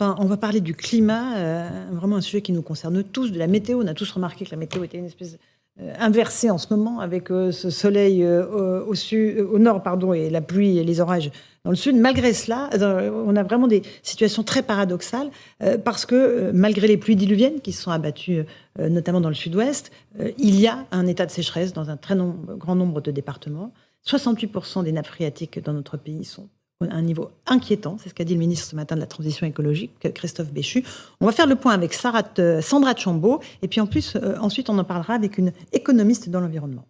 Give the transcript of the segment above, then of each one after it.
Enfin, on va parler du climat, vraiment un sujet qui nous concerne tous, de la météo. On a tous remarqué que la météo était une espèce inversée en ce moment, avec ce soleil au nord, pardon, et la pluie et les orages dans le sud. Malgré cela, on a vraiment des situations très paradoxales, parce que malgré les pluies diluviennes qui se sont abattues, notamment dans le sud-ouest, il y a un état de sécheresse dans un grand nombre de départements. 68% des nappes phréatiques dans notre pays sont à un niveau inquiétant, c'est ce qu'a dit le ministre ce matin de la Transition écologique, Christophe Béchu. On va faire le point avec Sandra Chambaud, et puis ensuite on en parlera avec une économiste dans l'environnement.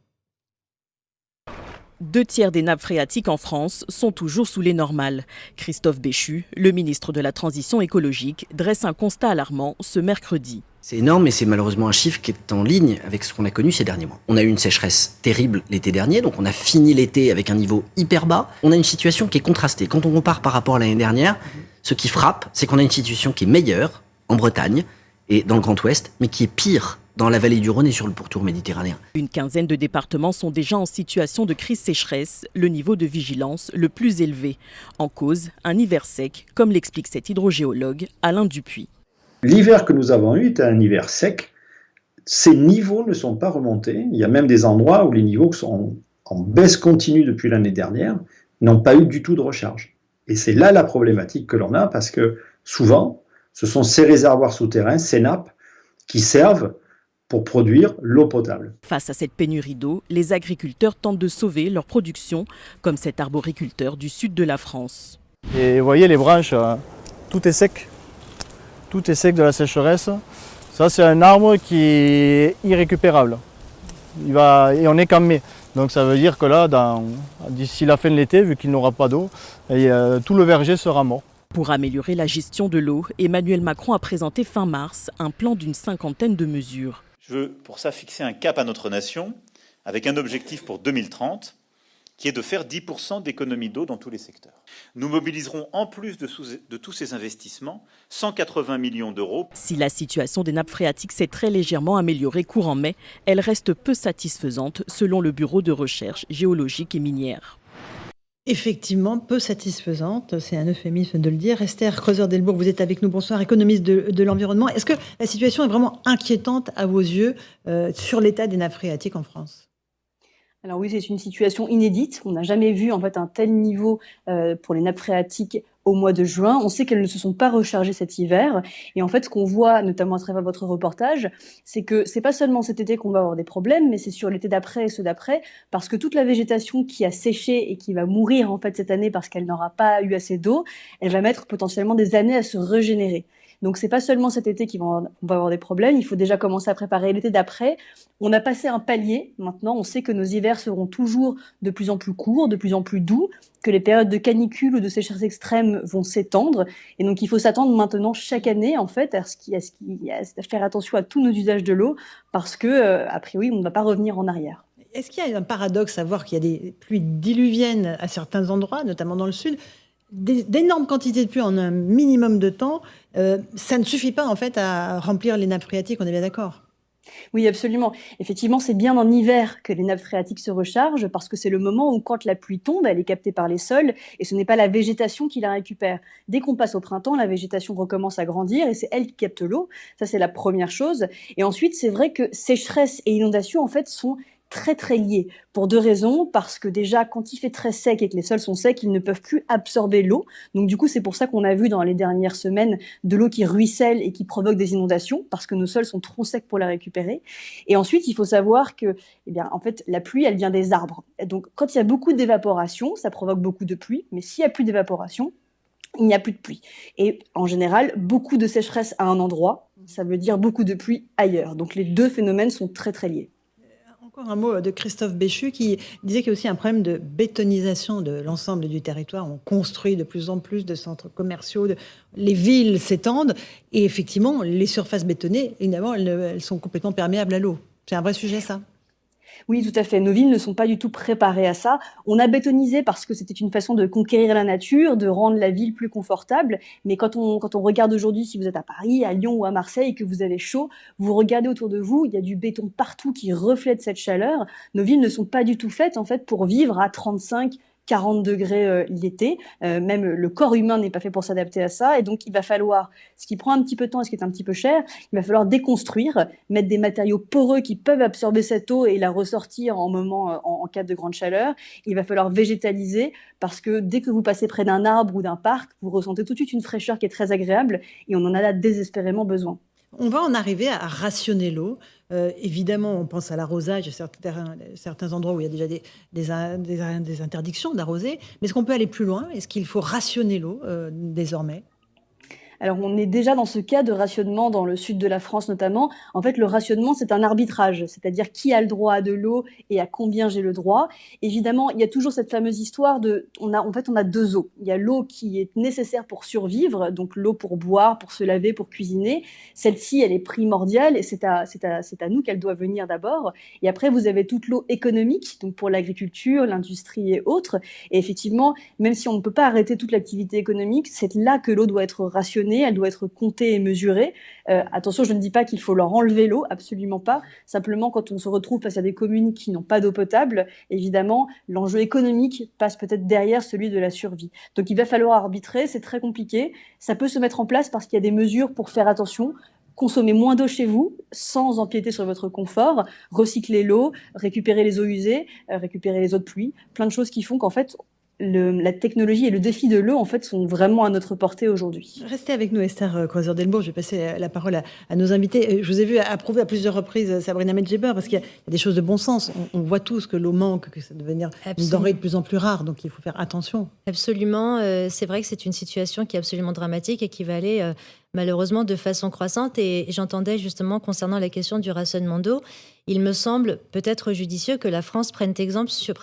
2/3 des nappes phréatiques en France sont toujours sous les normales. Christophe Béchu, le ministre de la Transition écologique, dresse un constat alarmant ce mercredi. C'est énorme, mais c'est malheureusement un chiffre qui est en ligne avec ce qu'on a connu ces derniers mois. On a eu une sécheresse terrible l'été dernier, donc on a fini l'été avec un niveau hyper bas. On a une situation qui est contrastée. Quand on compare par rapport à l'année dernière, ce qui frappe, c'est qu'on a une situation qui est meilleure en Bretagne et dans le Grand Ouest, mais qui est pire dans la vallée du Rhône et sur le pourtour méditerranéen. Une quinzaine de départements sont déjà en situation de crise sécheresse, le niveau de vigilance le plus élevé. En cause, un hiver sec, comme l'explique cet hydrogéologue Alain Dupuis. L'hiver que nous avons eu était un hiver sec. Ces niveaux ne sont pas remontés. Il y a même des endroits où les niveaux sont en baisse continue depuis l'année dernière, n'ont pas eu du tout de recharge. Et c'est là la problématique que l'on a, parce que souvent, ce sont ces réservoirs souterrains, ces nappes, qui servent pour produire l'eau potable. Face à cette pénurie d'eau, les agriculteurs tentent de sauver leur production, comme cet arboriculteur du sud de la France. Et vous voyez les branches, tout est sec. Tout est sec de la sécheresse. Ça, c'est un arbre qui est irrécupérable. Et on est qu'en mai. Donc ça veut dire que là, d'ici la fin de l'été, vu qu'il n'aura pas d'eau, tout le verger sera mort. Pour améliorer la gestion de l'eau, Emmanuel Macron a présenté fin mars un plan d'une 50aine de mesures. Je veux pour ça fixer un cap à notre nation, avec un objectif pour 2030, qui est de faire 10% d'économie d'eau dans tous les secteurs. Nous mobiliserons en plus de tous ces investissements 180 millions d'euros. Si la situation des nappes phréatiques s'est très légèrement améliorée courant mai, elle reste peu satisfaisante selon le Bureau de recherche géologique et minière. Effectivement, peu satisfaisante, c'est un euphémisme de le dire. Esther Creuser-Delbourg, vous êtes avec nous. Bonsoir, économiste de l'environnement. Est-ce que la situation est vraiment inquiétante à vos yeux sur l'état des nappes phréatiques en France ? Alors oui, c'est une situation inédite. On n'a jamais vu en fait un tel niveau pour les nappes phréatiques au mois de juin. On sait qu'elles ne se sont pas rechargées cet hiver. Et en fait, ce qu'on voit, notamment à travers votre reportage, c'est que c'est pas seulement cet été qu'on va avoir des problèmes, mais c'est sur l'été d'après et ceux d'après, parce que toute la végétation qui a séché et qui va mourir en fait cette année parce qu'elle n'aura pas eu assez d'eau, elle va mettre potentiellement des années à se régénérer. Donc c'est pas seulement cet été qu'on va avoir des problèmes, il faut déjà commencer à préparer l'été d'après. On a passé un palier, maintenant on sait que nos hivers seront toujours de plus en plus courts, de plus en plus doux, que les périodes de canicule ou de sécheresse extrême vont s'étendre, et donc il faut s'attendre maintenant chaque année en fait à faire attention à tous nos usages de l'eau, parce que a priori on ne va pas revenir en arrière. Est-ce qu'il y a un paradoxe à voir qu'il y a des pluies diluviennes à certains endroits, notamment dans le sud, d'énormes quantités de pluie en un minimum de temps, ça ne suffit pas en fait à remplir les nappes phréatiques, on est bien d'accord ? Oui, absolument. Effectivement, c'est bien en hiver que les nappes phréatiques se rechargent, parce que c'est le moment où, quand la pluie tombe, elle est captée par les sols, et ce n'est pas la végétation qui la récupère. Dès qu'on passe au printemps, la végétation recommence à grandir, et c'est elle qui capte l'eau. Ça, c'est la première chose. Et ensuite, c'est vrai que sécheresse et inondation, en fait, sont très très liés, pour deux raisons. Parce que déjà, quand il fait très sec et que les sols sont secs, ils ne peuvent plus absorber l'eau. Donc du coup, c'est pour ça qu'on a vu dans les dernières semaines de l'eau qui ruisselle et qui provoque des inondations, parce que nos sols sont trop secs pour la récupérer. Et ensuite, il faut savoir que, en fait, la pluie, elle vient des arbres. Et donc, quand il y a beaucoup d'évaporation, ça provoque beaucoup de pluie. Mais s'il n'y a plus d'évaporation, il n'y a plus de pluie. Et en général, beaucoup de sécheresse à un endroit, ça veut dire beaucoup de pluie ailleurs. Donc les deux phénomènes sont très très liés. Encore un mot de Christophe Béchu qui disait qu'il y a aussi un problème de bétonisation de l'ensemble du territoire. On construit de plus en plus de centres commerciaux, les villes s'étendent et effectivement, les surfaces bétonnées, évidemment, elles sont complètement perméables à l'eau. C'est un vrai sujet, ça ? Oui, tout à fait. Nos villes ne sont pas du tout préparées à ça. On a bétonisé parce que c'était une façon de conquérir la nature, de rendre la ville plus confortable. Mais quand on regarde aujourd'hui, si vous êtes à Paris, à Lyon ou à Marseille et que vous avez chaud, vous regardez autour de vous, il y a du béton partout qui reflète cette chaleur. Nos villes ne sont pas du tout faites, en fait, pour vivre à 35, 40 degrés l'été. Même le corps humain n'est pas fait pour s'adapter à ça. Et donc, il va falloir, ce qui prend un petit peu de temps et ce qui est un petit peu cher, il va falloir déconstruire, mettre des matériaux poreux qui peuvent absorber cette eau et la ressortir en cas de grande chaleur. Il va falloir végétaliser parce que dès que vous passez près d'un arbre ou d'un parc, vous ressentez tout de suite une fraîcheur qui est très agréable et on en a là désespérément besoin. On va en arriver à rationner l'eau. Évidemment, on pense à l'arrosage, certains endroits où il y a déjà des interdictions d'arroser. Mais est-ce qu'on peut aller plus loin? Est-ce qu'il faut rationner l'eau désormais? Alors, on est déjà dans ce cas de rationnement dans le sud de la France notamment. En fait, le rationnement, c'est un arbitrage, c'est-à-dire qui a le droit à de l'eau et à combien j'ai le droit. Évidemment, il y a toujours cette fameuse histoire on a deux eaux. Il y a l'eau qui est nécessaire pour survivre, donc l'eau pour boire, pour se laver, pour cuisiner. Celle-ci, elle est primordiale et c'est à nous qu'elle doit venir d'abord. Et après, vous avez toute l'eau économique, donc pour l'agriculture, l'industrie et autres. Et effectivement, même si on ne peut pas arrêter toute l'activité économique, c'est là que l'eau doit être rationnée. Elle doit être comptée et mesurée. Attention, je ne dis pas qu'il faut leur enlever l'eau, absolument pas. Simplement, quand on se retrouve face à des communes qui n'ont pas d'eau potable, évidemment, l'enjeu économique passe peut-être derrière celui de la survie. Donc, il va falloir arbitrer, c'est très compliqué. Ça peut se mettre en place parce qu'il y a des mesures pour faire attention. Consommer moins d'eau chez vous, sans empiéter sur votre confort, recycler l'eau, récupérer les eaux usées, récupérer les eaux de pluie, plein de choses qui font qu'en fait, la technologie et le défi de l'eau, en fait, sont vraiment à notre portée aujourd'hui. Restez avec nous, Esther Croiser-Delbourg. Je vais passer la parole à nos invités. Je vous ai vu approuver à plusieurs reprises Sabrina Medjeber, parce qu'il y a des choses de bon sens. On voit tous que l'eau manque, que ça va devenir une denrée de plus en plus rare, donc il faut faire attention. Absolument. C'est vrai que c'est une situation qui est absolument dramatique et qui va aller malheureusement de façon croissante. Et j'entendais justement concernant la question du rationnement d'eau, il me semble peut-être judicieux que la France prenne exemple sur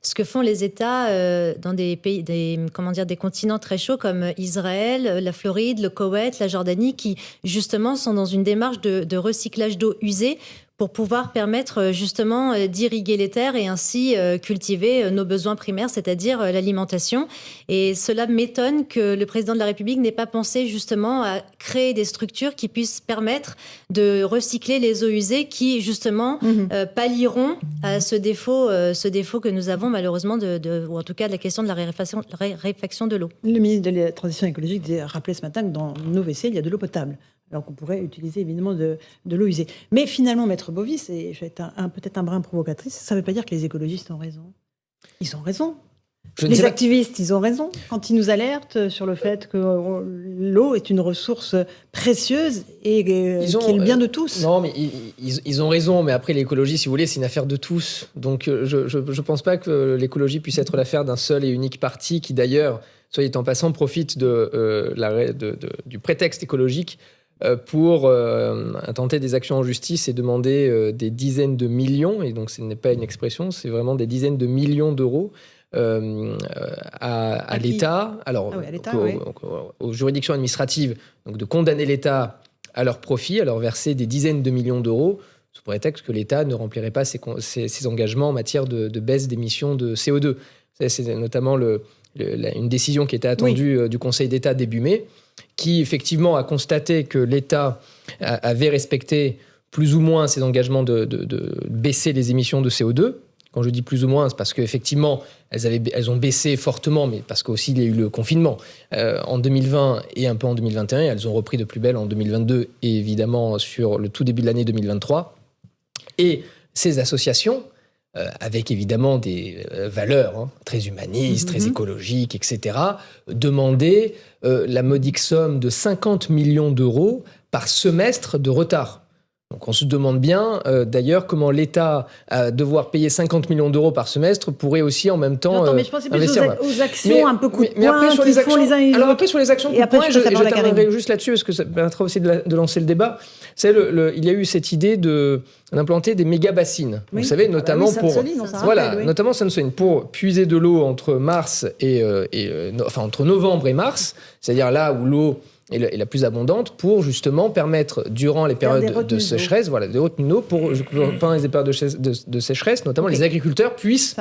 ce que font les États dans des pays, des continents très chauds comme Israël, la Floride, le Koweït, la Jordanie, qui justement sont dans une démarche de recyclage d'eau usée pour pouvoir permettre justement d'irriguer les terres et ainsi cultiver nos besoins primaires, c'est-à-dire l'alimentation. Et cela m'étonne que le président de la République n'ait pas pensé justement à créer des structures qui puissent permettre de recycler les eaux usées qui justement pallieront à ce défaut que nous avons malheureusement, ou en tout cas de la question de la raréfaction de l'eau. Le ministre de la Transition écologique rappelait ce matin que dans nos WC, il y a de l'eau potable. Alors qu'on pourrait utiliser évidemment de l'eau usée. Mais finalement, Maître Bovis, et je vais être peut-être un brin provocatrice, ça ne veut pas dire que les écologistes ont raison. Ils ont raison. Les activistes, ils ont raison quand ils nous alertent sur le fait que l'eau est une ressource précieuse et qui est le bien de tous. Non, mais ils ont raison. Mais après, l'écologie, si vous voulez, c'est une affaire de tous. Donc, je ne pense pas que l'écologie puisse être l'affaire d'un seul et unique parti qui, d'ailleurs, soit en passant, profite du prétexte écologique pour intenter des actions en justice et demander des dizaines de millions, et donc ce n'est pas une expression, c'est vraiment des dizaines de millions d'euros à l'État, aux juridictions administratives, donc de condamner l'État à leur profit, à leur verser des dizaines de millions d'euros, sous prétexte que l'État ne remplirait pas ses engagements en matière de baisse d'émissions de CO2. C'est notamment une décision qui était attendue du Conseil d'État début mai, qui effectivement a constaté que l'État avait respecté plus ou moins ses engagements de baisser les émissions de CO2. Quand je dis plus ou moins, c'est parce qu'effectivement, elles ont baissé fortement, mais parce qu'aussi il y a eu le confinement en 2020 et un peu en 2021. Et elles ont repris de plus belle en 2022 et évidemment sur le tout début de l'année 2023. Et ces associations, avec évidemment des valeurs très humanistes, très écologiques, etc., demandaient la modique somme de 50 millions d'euros par semestre de retard. Donc on se demande bien, d'ailleurs, comment l'État, devoir payer 50 millions d'euros par semestre, pourrait aussi en même temps mais je pensais plus aux actions un peu coup de poing après, sur les actions, les uns et les autres. alors après, sur les actions coup de poing, je terminerai juste là-dessus, parce que ça permettra aussi de lancer le débat. Il y a eu cette idée d'implanter des méga-bassines. Oui. Vous savez, notamment notamment Sainte-Soline, pour puiser de l'eau entre entre novembre et mars, c'est-à-dire là où l'eau est la plus abondante, pour justement permettre, durant les périodes de sécheresse, des retenues d'eau, pendant les périodes de sécheresse, notamment les agriculteurs puissent...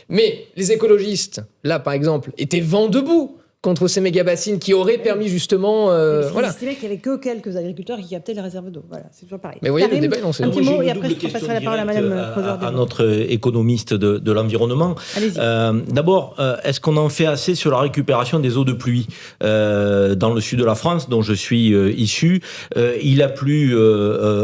Mais les écologistes, là par exemple, étaient vent debout contre ces méga-bassines qui auraient permis justement... voilà. Il qu'il n'y avait que quelques agriculteurs qui captaient les réserves d'eau. Voilà, c'est toujours pareil. Mais vous voyez, le débat est lancé. Un petit mot et après je passerai la parole à Madame Creuser. À notre économiste de l'environnement. D'abord, est-ce qu'on en fait assez sur la récupération des eaux de pluie dans le sud de la France, dont je suis issu? Il a plu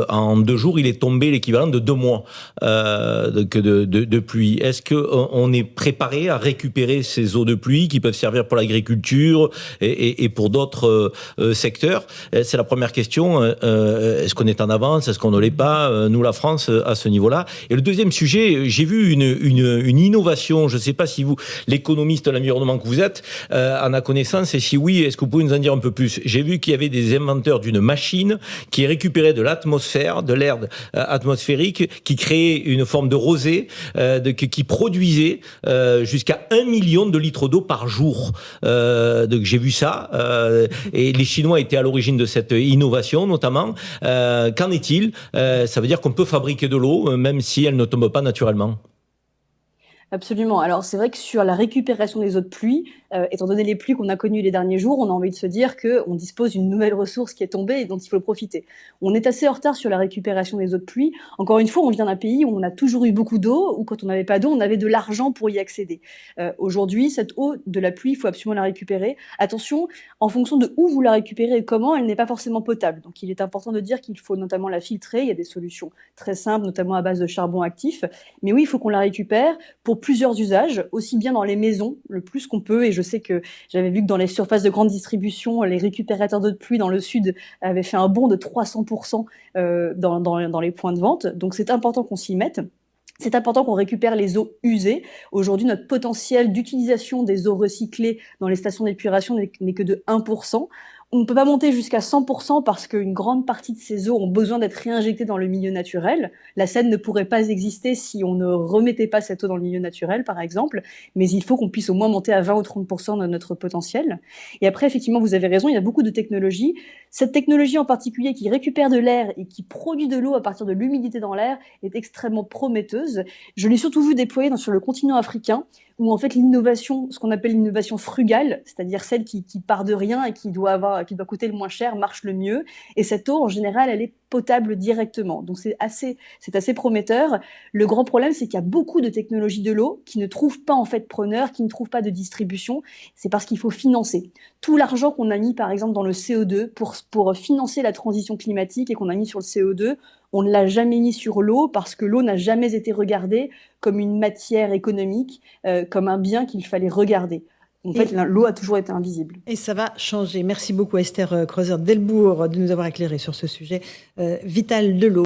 en 2 jours, il est tombé l'équivalent de 2 mois de pluie. Est-ce qu'on est préparé à récupérer ces eaux de pluie qui peuvent servir pour l'agriculture et pour d'autres secteurs? C'est la première question. Est-ce qu'on est en avance? Est-ce qu'on ne l'est pas, nous, la France, à ce niveau-là? Et le deuxième sujet, j'ai vu une innovation. Je ne sais pas si vous, l'économiste de l'environnement que vous êtes, en a connaissance, et si oui, est-ce que vous pouvez nous en dire un peu plus? J'ai vu qu'il y avait des inventeurs d'une machine qui récupérait de l'atmosphère, de l'air atmosphérique, qui créait une forme de rosée, qui produisait jusqu'à 1 million de litres d'eau par jour. Donc j'ai vu ça, et les Chinois étaient à l'origine de cette innovation, notamment. Qu'en est-il? Ça veut dire qu'on peut fabriquer de l'eau, même si elle ne tombe pas naturellement. Absolument. Alors c'est vrai que sur la récupération des eaux de pluie, étant donné les pluies qu'on a connues les derniers jours, on a envie de se dire qu'on dispose d'une nouvelle ressource qui est tombée et dont il faut profiter. On est assez en retard sur la récupération des eaux de pluie. Encore une fois, on vient d'un pays où on a toujours eu beaucoup d'eau, ou quand on n'avait pas d'eau, on avait de l'argent pour y accéder. Aujourd'hui, cette eau de la pluie, il faut absolument la récupérer. Attention, en fonction de où vous la récupérez et comment, elle n'est pas forcément potable. Donc il est important de dire qu'il faut notamment la filtrer. Il y a des solutions très simples, notamment à base de charbon actif. Mais oui, il faut qu'on la récupère pour plusieurs usages, aussi bien dans les maisons, le plus qu'on peut, et je sais que j'avais vu que dans les surfaces de grande distribution, les récupérateurs d'eau de pluie dans le sud avaient fait un bond de 300% dans les points de vente, donc c'est important qu'on s'y mette. C'est important qu'on récupère les eaux usées. Aujourd'hui, notre potentiel d'utilisation des eaux recyclées dans les stations d'épuration n'est que de 1%. On ne peut pas monter jusqu'à 100% parce qu'une grande partie de ces eaux ont besoin d'être réinjectées dans le milieu naturel. La Seine ne pourrait pas exister si on ne remettait pas cette eau dans le milieu naturel, par exemple. Mais il faut qu'on puisse au moins monter à 20 ou 30% de notre potentiel. Et après, effectivement, vous avez raison, il y a beaucoup de technologies. Cette technologie en particulier qui récupère de l'air et qui produit de l'eau à partir de l'humidité dans l'air est extrêmement prometteuse. Je l'ai surtout vu déployer sur le continent africain, où en fait l'innovation, ce qu'on appelle l'innovation frugale, c'est-à-dire celle qui part de rien et qui doit coûter le moins cher, marche le mieux. Et cette eau, en général, elle est potable directement. Donc c'est assez prometteur. Le grand problème, c'est qu'il y a beaucoup de technologies de l'eau qui ne trouvent pas en fait preneur, qui ne trouvent pas de distribution. C'est parce qu'il faut financer. Tout l'argent qu'on a mis, par exemple, dans le CO2 pour financer la transition climatique et qu'on a mis sur le CO2, on ne l'a jamais mis sur l'eau parce que l'eau n'a jamais été regardée comme une matière économique, comme un bien qu'il fallait regarder. En fait, l'eau a toujours été invisible. Et ça va changer. Merci beaucoup Esther Creuser-Delbourg de nous avoir éclairé sur ce sujet vital de l'eau.